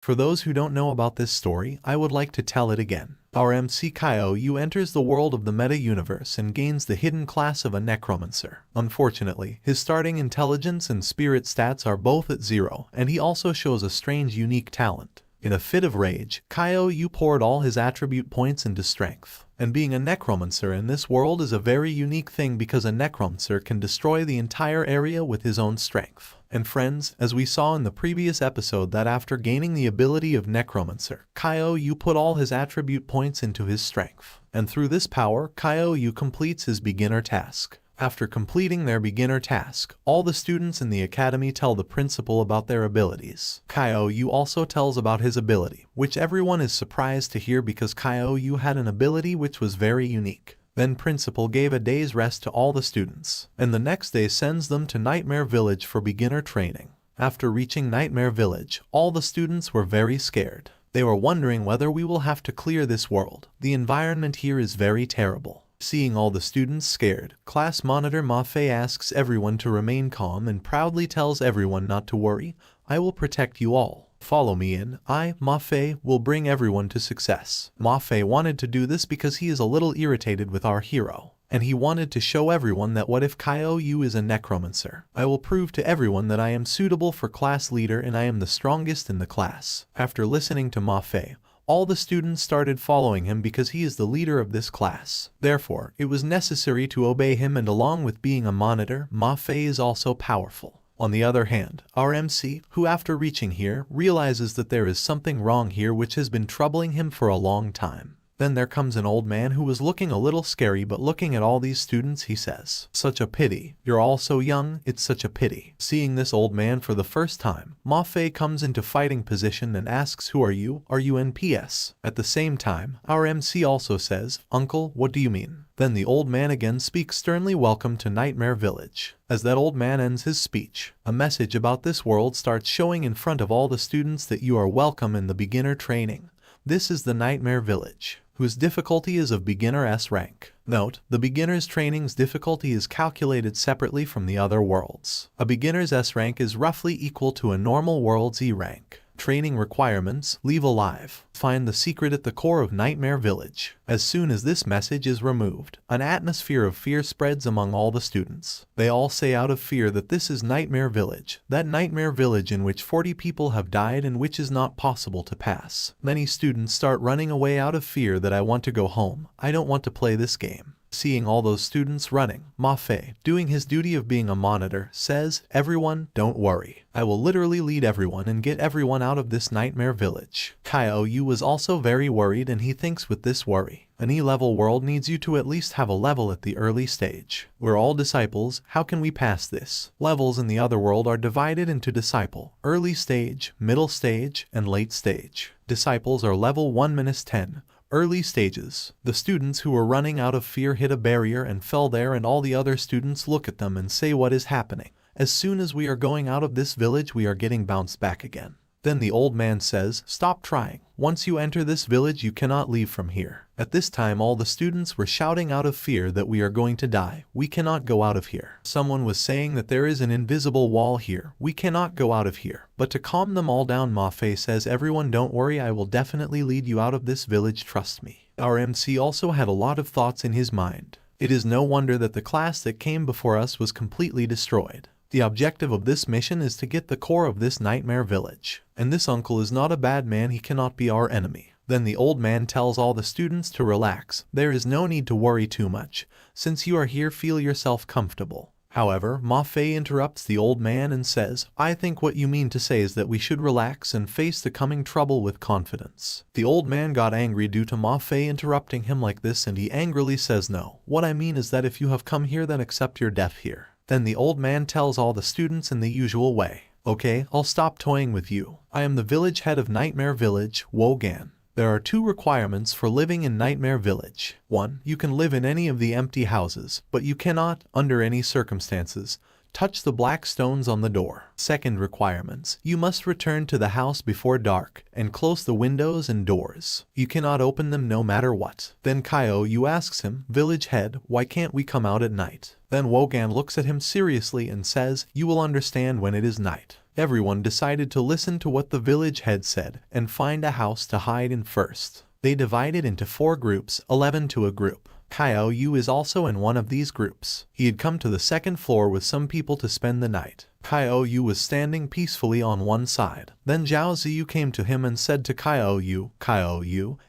For those who don't know about this story, I would like to tell it again. Our MC Kyo enters the world of the meta-universe and gains the hidden class of a Necromancer. Unfortunately, his starting intelligence and spirit stats are both at 0, and he also shows a strange unique talent. In a fit of rage, Kyo poured all his attribute points into strength. And being a Necromancer in this world is a very unique thing because a Necromancer can destroy the entire area with his own strength. And friends, as we saw in the previous episode that after gaining the ability of Necromancer, Kyo put all his attribute points into his strength. And through this power, Kyo completes his beginner task. After completing their beginner task, all the students in the academy tell the principal about their abilities. Kyo also tells about his ability, which everyone is surprised to hear because Kyo had an ability which was very unique. Then principal gave a day's rest to all the students, and the next day sends them to Nightmare Village for beginner training. After reaching Nightmare Village, all the students were very scared. They were wondering whether we will have to clear this world. The environment here is very terrible. Seeing all the students scared, class monitor Ma-Fei asks everyone to remain calm and proudly tells everyone not to worry. I will protect you all. Follow me and I, Ma-Fei, will bring everyone to success. Ma-Fei wanted to do this because he is a little irritated with our hero. And he wanted to show everyone that what if Kyo is a Necromancer. I will prove to everyone that I am suitable for class leader and I am the strongest in the class. After listening to Ma-Fei, all the students started following him because he is the leader of this class. Therefore, it was necessary to obey him, and along with being a monitor, Ma-Fei is also powerful. On the other hand, our MC, who after reaching here, realizes that there is something wrong here which has been troubling him for a long time. Then there comes an old man who was looking a little scary, but looking at all these students he says, "Such a pity. You're all so young, it's such a pity." Seeing this old man for the first time, Ma-Fei comes into fighting position and asks, "Who are you? Are you NPS?" At the same time, our MC also says, "Uncle, what do you mean?" Then the old man again speaks sternly, "Welcome to Nightmare Village." As that old man ends his speech, a message about this world starts showing in front of all the students that you are welcome in the beginner training. This is the Nightmare Village, whose difficulty is of beginner S rank. Note, the beginner's training's difficulty is calculated separately from the other worlds. A beginner's S rank is roughly equal to a normal world's E rank. Training requirements: leave alive. Find the secret at the core of Nightmare Village. As soon as this message is removed, an atmosphere of fear spreads among all the students. They all say out of fear that this is Nightmare Village, that Nightmare Village in which 40 people have died and which is not possible to pass. Many students start running away out of fear that I want to go home, I don't want to play this game. Seeing all those students running, Ma-Fei, doing his duty of being a monitor, says, "Everyone, don't worry. I will literally lead everyone and get everyone out of this Nightmare Village." Kyo was also very worried, and he thinks with this worry, an E-level world needs you to at least have a level at the early stage. We're all disciples, how can we pass this? Levels in the other world are divided into disciple, early stage, middle stage, and late stage. Disciples are level 1-10. Early stages. The students who were running out of fear hit a barrier and fell there, and all the other students look at them and say, "What is happening? As soon as we are going out of this village we are getting bounced back again." Then the old man says, "Stop trying. Once you enter this village you cannot leave from here." At this time all the students were shouting out of fear that we are going to die, we cannot go out of here. Someone was saying that there is an invisible wall here, we cannot go out of here. But to calm them all down, Ma-Fei says, "Everyone don't worry, I will definitely lead you out of this village, trust me." Our MC also had a lot of thoughts in his mind. It is no wonder that the class that came before us was completely destroyed. The objective of this mission is to get the core of this Nightmare Village. And this uncle is not a bad man, he cannot be our enemy. Then the old man tells all the students to relax. There is no need to worry too much. Since you are here, feel yourself comfortable. However, Ma-Fei interrupts the old man and says, "I think what you mean to say is that we should relax and face the coming trouble with confidence." The old man got angry due to Ma-Fei interrupting him like this, and he angrily says, "No, what I mean is that if you have come here, then accept your death here." Then the old man tells all the students in the usual way, "Okay, I'll stop toying with you. I am the village head of Nightmare Village, Wogan. There are 2 requirements for living in Nightmare Village. 1. You can live in any of the empty houses, but you cannot, under any circumstances, touch the black stones on the door. Second requirements: you must return to the house before dark and close the windows and doors. You cannot open them no matter what." Then Kyo asks him, "Village head, why can't we come out at night?" Then Wogan looks at him seriously and says, "You will understand when it is night." Everyone decided to listen to what the village head said and find a house to hide in first. They divided into 4 groups, 11 to a group. Kyle is also in one of these groups. He had come to the 2nd floor with some people to spend the night. Kyle was standing peacefully on one side. Then Zhao Ziyu came to him and said to Kyle,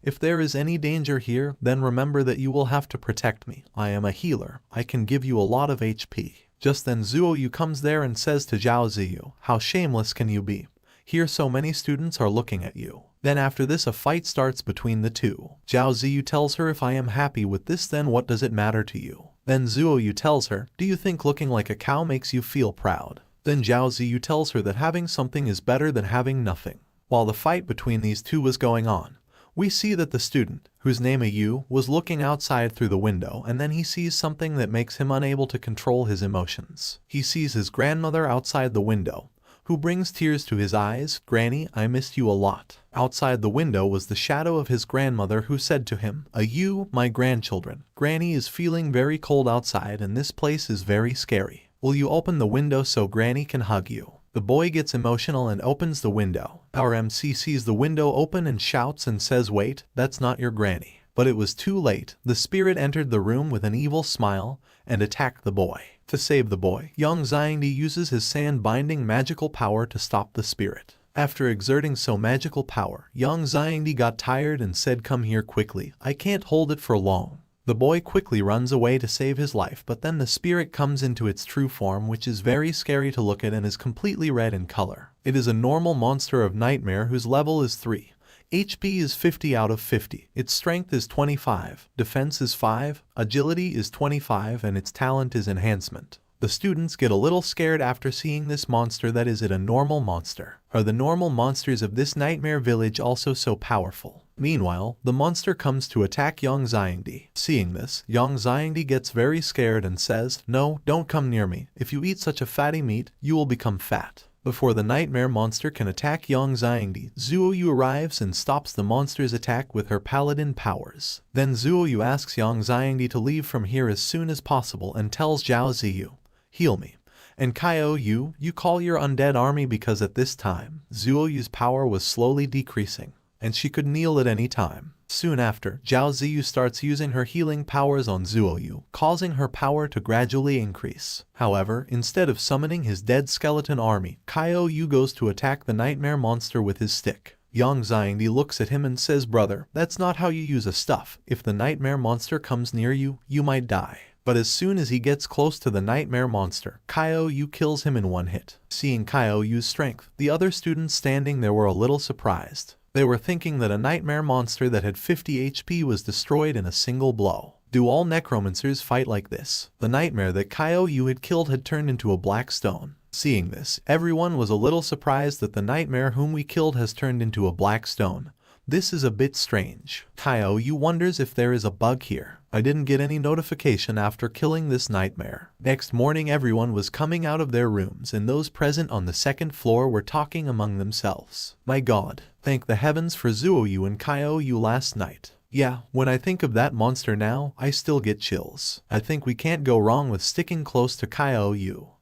"If there is any danger here, then remember that you will have to protect me. I am a healer. I can give you a lot of HP." Just then Zuoyu comes there and says to Zhao Ziyu, "How shameless can you be? Here so many students are looking at you." Then after this a fight starts between the two. Zhao Ziyu tells her, "If I am happy with this, then what does it matter to you?" Then Zuoyu tells her, "Do you think looking like a cow makes you feel proud?" Then Zhao Ziyu tells her that having something is better than having nothing. While the fight between these two was going on, we see that the student, whose name Yu, was looking outside through the window, and then he sees something that makes him unable to control his emotions. He sees his grandmother outside the window, who brings tears to his eyes. "Granny, I missed you a lot." Outside the window was the shadow of his grandmother, who said to him, "You, my grandchildren, Granny is feeling very cold outside and this place is very scary. Will you open the window so Granny can hug you?" The boy gets emotional and opens the window. Our MC sees the window open and shouts and says, "Wait, that's not your Granny." But it was too late. The spirit entered the room with an evil smile and attacked the boy. To save the boy, young Xiangdi uses his sand-binding magical power to stop the spirit. After exerting so magical power, young Xiangdi got tired and said, "Come here quickly, I can't hold it for long." The boy quickly runs away to save his life, but then the spirit comes into its true form, which is very scary to look at and is completely red in color. It is a normal monster of nightmare whose level is 3. HP is 50 out of 50, its strength is 25, defense is 5, agility is 25, and its talent is enhancement. The students get a little scared after seeing this monster. That is it a normal monster? Are the normal monsters of this nightmare village also so powerful? Meanwhile, the monster comes to attack young Xiangdi. Seeing this, young Xiangdi gets very scared and says, "No, don't come near me. If you eat such a fatty meat, you will become fat." Before the nightmare monster can attack young Xiangdi, Zuoyu arrives and stops the monster's attack with her paladin powers. Then Zuoyu asks young Xiangdi to leave from here as soon as possible and tells Zhao Ziyu, "Heal me." And Kyle, you call your undead army, because at this time, Zuoyu's power was slowly decreasing, and she could kneel at any time. Soon after, Zhao Ziyu starts using her healing powers on Zuoyu, causing her power to gradually increase. However, instead of summoning his dead skeleton army, Kyle goes to attack the nightmare monster with his stick. Young Xiangdi looks at him and says, "Brother, that's not how you use a stuff. If the nightmare monster comes near you, you might die." But as soon as he gets close to the nightmare monster, Kyle kills him in one hit. Seeing Kyou's strength, the other students standing there were a little surprised. They were thinking that a nightmare monster that had 50 HP was destroyed in a single blow. Do all necromancers fight like this? The nightmare that Kyle had killed had turned into a black stone. Seeing this, everyone was a little surprised that the nightmare whom we killed has turned into a black stone. This is a bit strange. Kyle wonders if there is a bug here. I didn't get any notification after killing this nightmare. Next morning everyone was coming out of their rooms and those present on the 2nd floor were talking among themselves. "My God, thank the heavens for Zuoyu and Kyle last night. Yeah, when I think of that monster now, I still get chills. I think we can't go wrong with sticking close to Kyle.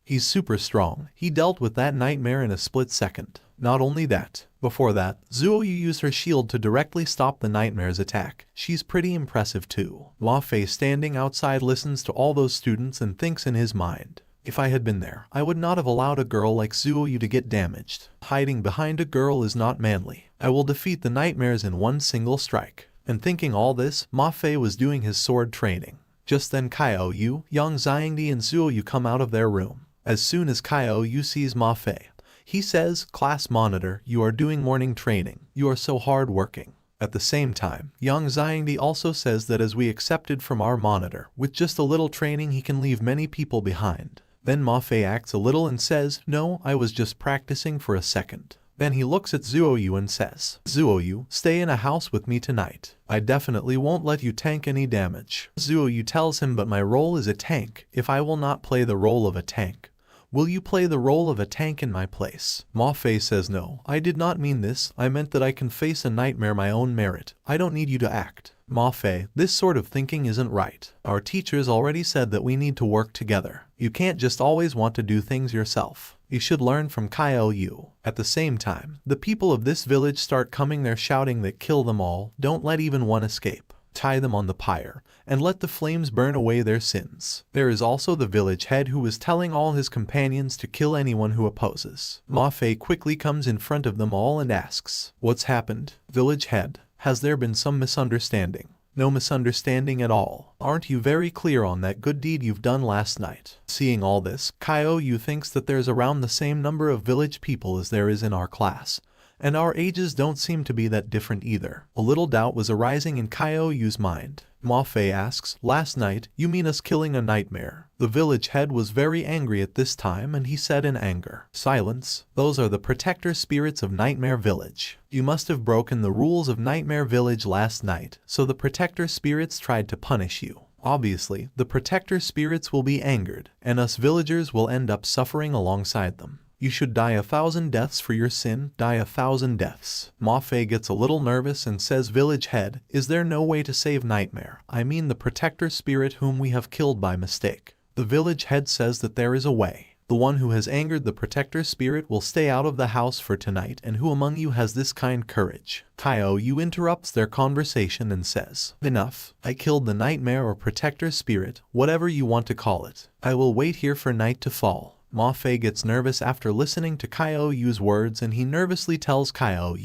He's super strong. He dealt with that nightmare in a split second." Not only that, before that, Zuoyu used her shield to directly stop the nightmare's attack. She's pretty impressive too. Wafei standing outside listens to all those students and thinks in his mind, "If I had been there, I would not have allowed a girl like Zuoyu to get damaged. Hiding behind a girl is not manly. I will defeat the nightmares in one single strike." And thinking all this, Wafei was doing his sword training. Just then Kyle, young Xiangdi and Zuoyu come out of their room. As soon as Kyle sees Wafei, he says, "Class monitor, you are doing morning training. You are so hard working." At the same time, young Xiangdi also says that as we accepted from our monitor, with just a little training he can leave many people behind. Then Wafei acts a little and says, "No, I was just practicing for a second." Then he looks at Zuoyu and says, "Zuoyu, stay in a house with me tonight. I definitely won't let you tank any damage." Zuoyu tells him, "But my role is a tank. If I will not play the role of a tank, Will you play the role of a tank in my place? manhwa says no, I did not mean this, I meant that I can face a nightmare my own merit. I don't need you to act. manhwa, this sort of thinking isn't right. Our teachers already said that we need to work together. You can't just always want to do things yourself. You should learn from Kyo. At the same time, the people of this village start coming there shouting that kill them all, don't let even one escape. Tie them on the pyre, and let the flames burn away their sins. There is also the village head who is telling all his companions to kill anyone who opposes. manhwa quickly comes in front of them all and asks, "What's happened, village head? Has there been some misunderstanding?" "No misunderstanding at all. Aren't you very clear on that good deed you've done last night?" Seeing all this, Kyo thinks that there's around the same number of village people as there is in our class, and our ages don't seem to be that different either. A little doubt was arising in Kyo's mind. manhwa asks, "Last night, you mean us killing a nightmare?" The village head was very angry at this time and he said in anger, "Silence, those are the protector spirits of Nightmare Village. You must have broken the rules of Nightmare Village last night, so the protector spirits tried to punish you. Obviously, the protector spirits will be angered, and us villagers will end up suffering alongside them. You should die 1,000 deaths for your sin, die 1,000 deaths. manhwa gets a little nervous and says, "Village head, is there no way to save Nightmare? I mean the protector spirit whom we have killed by mistake." The village head says that there is a way. The one who has angered the protector spirit will stay out of the house for tonight, and who among you has this kind courage? Kyo interrupts their conversation and says, "Enough. I killed the nightmare or protector spirit, whatever you want to call it. I will wait here for night to fall." manhwa gets nervous after listening to Kyo's words and he nervously tells Kyo,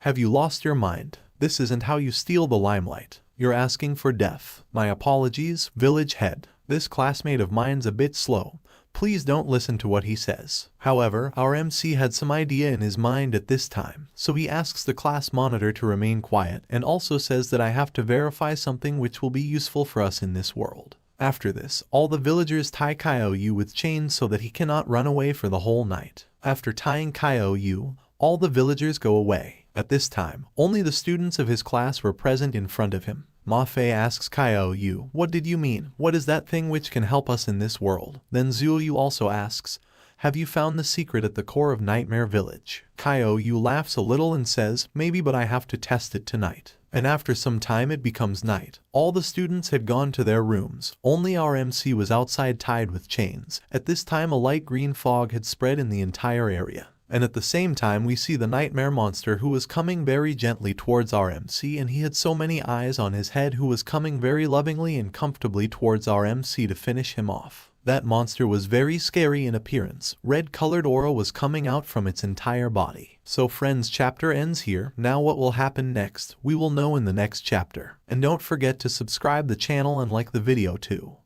"Have you lost your mind? This isn't how you steal the limelight. You're asking for death." "My apologies, village head. This classmate of mine's a bit slow. Please don't listen to what he says." However, our MC had some idea in his mind at this time, so he asks the class monitor to remain quiet and also says that I have to verify something which will be useful for us in this world. After this, all the villagers tie Kyo with chains so that he cannot run away for the whole night. After tying Kyo, all the villagers go away. At this time, only the students of his class were present in front of him. manhwa asks Kyo, "What did you mean? What is that thing which can help us in this world?" Then Zuyu also asks, "Have you found the secret at the core of Nightmare Village?" Kyo laughs a little and says, "Maybe, but I have to test it tonight." And after some time it becomes night. All the students had gone to their rooms, only our MC was outside tied with chains. At this time a light green fog had spread in the entire area. And at the same time we see the nightmare monster who was coming very gently towards our MC, and he had so many eyes on his head, who was coming very lovingly and comfortably towards our MC to finish him off. That monster was very scary in appearance. Red-colored aura was coming out from its entire body. So friends, chapter ends here. Now what will happen next, we will know in the next chapter. And don't forget to subscribe the channel and like the video too.